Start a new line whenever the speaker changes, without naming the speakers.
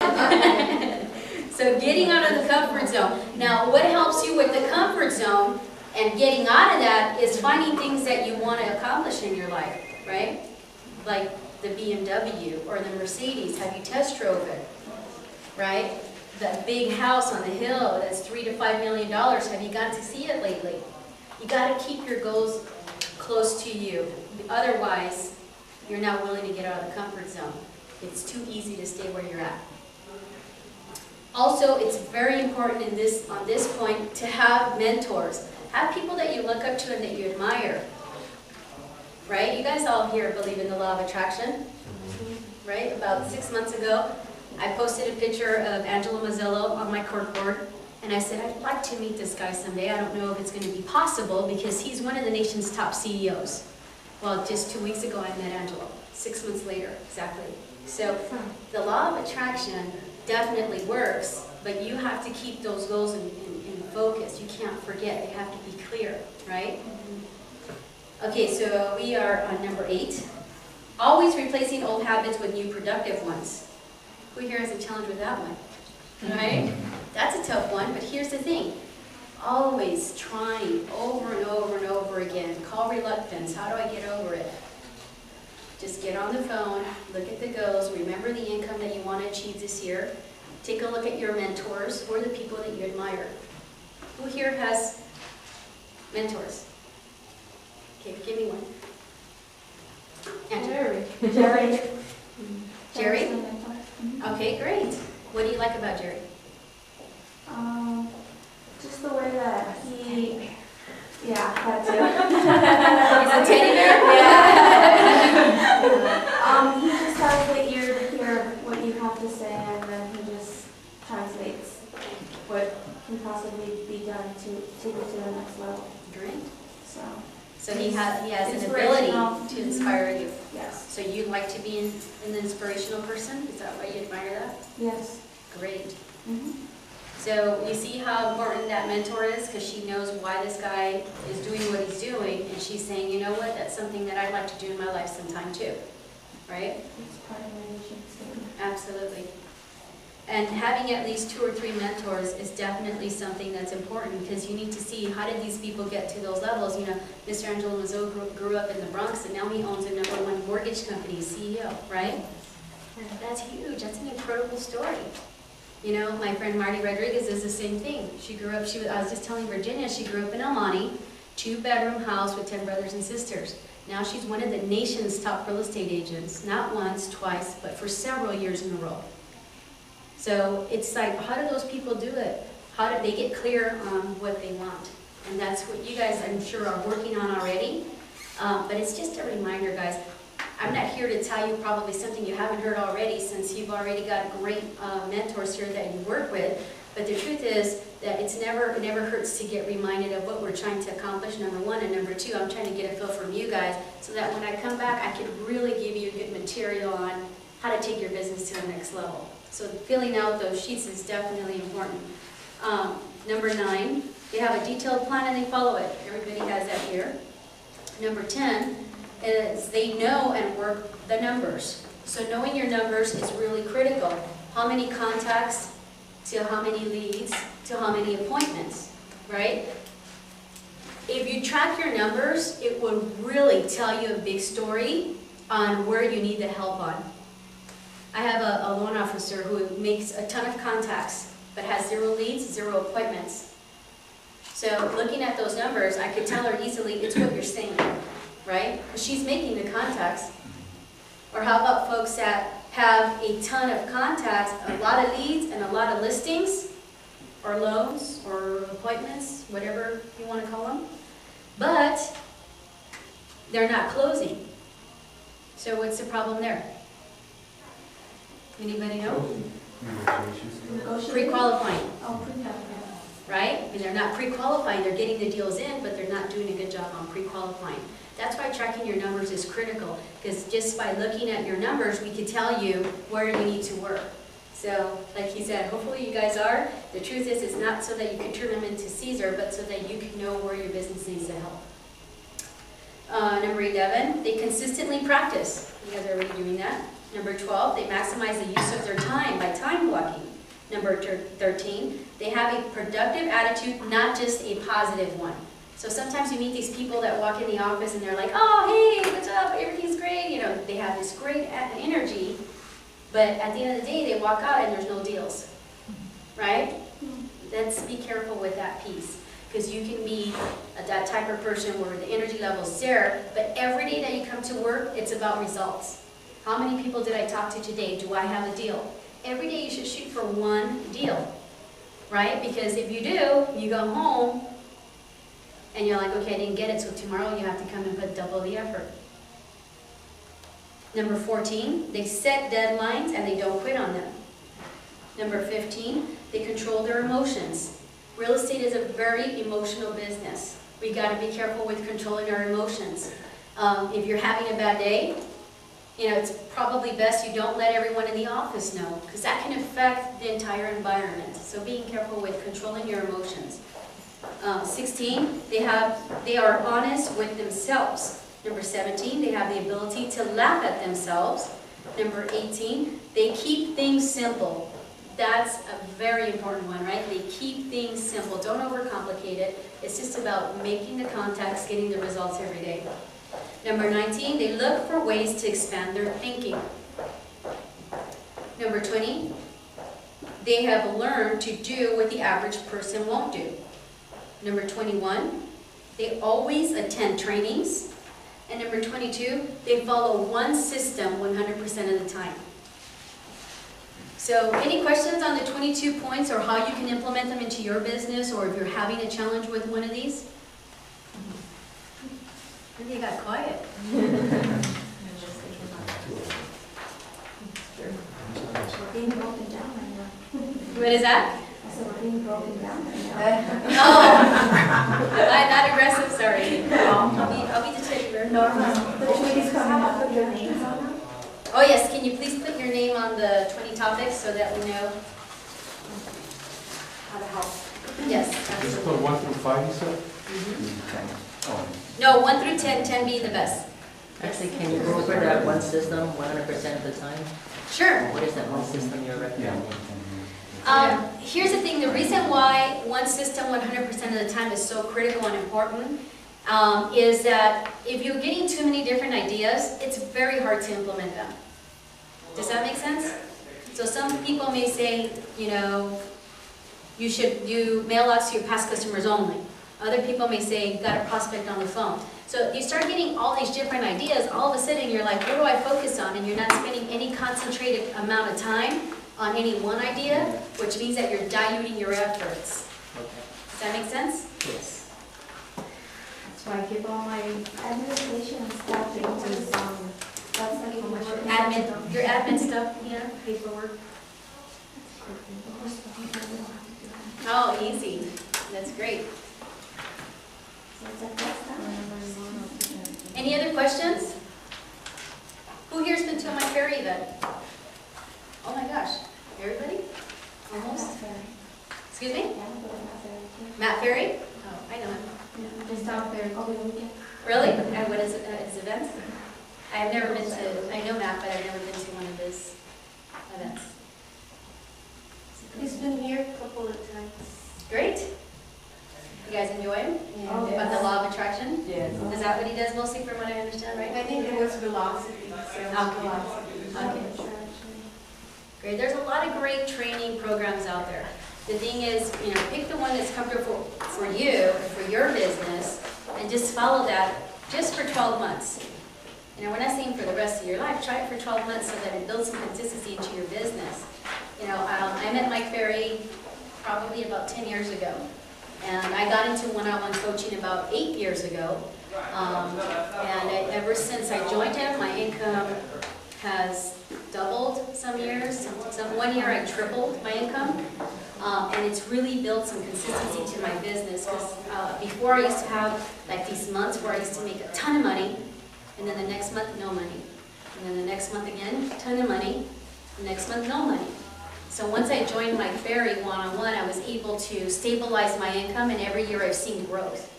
So getting out of the comfort zone. Now, what helps you with the comfort zone and getting out of that is finding things that you want to accomplish in your life, right? Like the BMW or the Mercedes. Have you test drove it, right? That big house on the hill that's $3 to $5 million. Have you got to see it lately? You got to keep your goals close to you. Otherwise, you're not willing to get out of the comfort zone. It's too easy to stay where you're at. Also, it's very important on this point to have mentors. Have people that you look up to and that you admire. Right? You guys all here believe in the law of attraction. Right? About 6 months ago, I posted a picture of Angelo Mazzillo on my corkboard, and I said, I'd like to meet this guy someday. I don't know if it's going to be possible because he's one of the nation's top CEOs. Well, just 2 weeks ago I met Angelo. 6 months later, exactly. So the law of attraction definitely works, but you have to keep those goals in focus. You can't forget. They have to be clear, right? Okay, so we are on number 8. Always replacing old habits with new productive ones. Who here has a challenge with that one? Right? That's a tough one, but here's the thing. Always trying over and over and over again. Call reluctance. How do I get over it? Just get on the phone, look at the goals, remember the income that you want to achieve this year. Take a look at your mentors or the people that you admire. Who here has mentors? Okay, give me one. Andrew.
Jerry.
Jerry? Okay, great. What do you like about Jerry?
Just the way that he, yeah, that too.
He's a teddy bear?
Yeah. He just has the ear to hear what you have to say, and then he just translates what can possibly be done to take it to the next level.
Great.
So
he has an ability to inspire you.
Yes.
So you'd like to be an inspirational person? Is that why you admire that?
Yes.
Great. So you see how important that mentor is, because she knows why this guy is doing what he's doing, and she's saying, you know what, that's something that I'd like to do in my life sometime too. Right?
It's part of my vision statement.
Absolutely. And having at least 2 or 3 mentors is definitely something that's important, because you need to see how did these people get to those levels. You know, Mr. Angelo Mazzillo grew up in the Bronx, and now he owns a #1 mortgage company, CEO, right? That's huge. That's an incredible story. You know, my friend Marty Rodriguez is the same thing. She grew up, I was just telling Virginia, she grew up in El Monte, 2-bedroom house with 10 brothers and sisters. Now she's one of the nation's top real estate agents, not once, twice, but for several years in a row. So it's like, how do those people do it? How do they get clear on what they want? And that's what you guys, I'm sure, are working on already. But it's just a reminder, guys. I'm not here to tell you probably something you haven't heard already, since you've already got great mentors here that you work with. But the truth is that it never hurts to get reminded of what we're trying to accomplish, number 1. And number 2, I'm trying to get a feel from you guys so that when I come back, I can really give you good material on how to take your business to the next level. So filling out those sheets is definitely important. Number 9, they have a detailed plan and they follow it. Everybody has that here. Number 10 is they know and work the numbers. So knowing your numbers is really critical. How many contacts to how many leads to how many appointments, right? If you track your numbers, it will really tell you a big story on where you need the help on. I have a loan officer who makes a ton of contacts, but has 0 leads, 0 appointments. So looking at those numbers, I could tell her easily, it's what you're saying, right? Because she's making the contacts. Or how about folks that have a ton of contacts, a lot of leads, and a lot of listings, or loans, or appointments, whatever you want to call them, but they're not closing. So what's the problem there? Anybody know? Pre-qualifying.
Oh, pre-qualifying.
Right? And they're not pre-qualifying, they're getting the deals in, but they're not doing a good job on pre-qualifying. That's why tracking your numbers is critical, because just by looking at your numbers, we can tell you where you need to work. So, like he said, hopefully you guys are. The truth is, it's not so that you can turn them into Caesar, but so that you can know where your business needs to help. Number 11, they consistently practice. You guys are already doing that. Number 12, they maximize the use of their time by time block. Number 13, they have a productive attitude, not just a positive one. So sometimes you meet these people that walk in the office and they're like, oh, hey, what's up, everything's great. You know, they have this great energy, but at the end of the day, they walk out and there's no deals, right? Let's be careful with that piece, because you can be that type of person where the energy level is there, but every day that you come to work, it's about results. How many people did I talk to today? Do I have a deal? Every day you should shoot for one deal, right? Because if you do, you go home and you're like, okay, I didn't get it, so tomorrow you have to come and put double the effort. Number 14, they set deadlines and they don't quit on them. Number 15, they control their emotions. Real estate is a very emotional business. We got to be careful with controlling our emotions. If you're having a bad day, you know, it's probably best you don't let everyone in the office know, because that can affect the entire environment. So being careful with controlling your emotions. 16, they are honest with themselves. Number 17, they have the ability to laugh at themselves. Number 18, they keep things simple. That's a very important one, right? They keep things simple. Don't overcomplicate it. It's just about making the contacts, getting the results every day. Number 19, they look for ways to expand their thinking. Number 20, they have learned to do what the average person won't do. Number 21, they always attend trainings. And number 22, they follow one system 100% of the time. So any questions on the 22 points or how you can implement them into your business, or if you're having a challenge with one of these? Maybe you got quiet.
We're being broken down right now.
What is that?
I said we're being broken down right now.
Oh, I'm not aggressive, sorry. I'll be the teddy bear.
Norma, the treaties coming up with your names on them?
Oh yes, can you please put your name on the 20 topics so that we know how to help? Yes,
Just
absolutely.
put 1 through 5, you said?
No, 1 through 10, 10 being the best.
Actually, can you go over that one system 100% of the time?
Sure.
What is that one system you're recommending?
Here's the thing, the reason why one system 100% of the time is so critical and important is that if you're getting too many different ideas, it's very hard to implement them. Does that make sense? So some people may say, you know, you should do mail outs to your past customers only. Other people may say, you got to prospect on the phone. So you start getting all these different ideas, all of a sudden you're like, what do I focus on? And you're not spending any concentrated amount of time on any one idea, which means that you're diluting your efforts.
Okay.
Does that make sense?
Yes.
That's why I give all my administration and staffing to that's like how much
Admin, your admin stuff, yeah, paperwork. Oh, easy. That's great. Any other questions? Who here's been to a Mike Ferry event? Oh my gosh, everybody? Almost? Excuse me? Matt Ferry? Oh, I know him.
Just out there over the weekend.
Really? And what is it, his events? I've never been to, I know Matt, but I've never been to one of his events.
He's been here a couple of times.
Great. You guys enjoy him?
Oh,
About the law of attraction?
Yes.
Is that what he does mostly, from what I understand, right?
I think it was velocity, sales
Okay.
velocity.
Okay. Great. There's a lot of great training programs out there. The thing is, you know, pick the one that's comfortable for you, for your business, and just follow that just for 12 months. You know, we're not saying for the rest of your life. Try it for 12 months so that it builds some consistency into your business. You know, I met Mike Ferry probably about 10 years ago. And I got into one-on-one coaching about 8 years ago. Ever since I joined him, my income has doubled some years. One year I tripled my income. And it's really built some consistency to my business. Because before I used to have like these months where I used to make a ton of money, and then the next month, no money. And then the next month again, ton of money. The next month, no money. So once I joined Mike Ferry one-on-one, I was able to stabilize my income, and every year I've seen growth.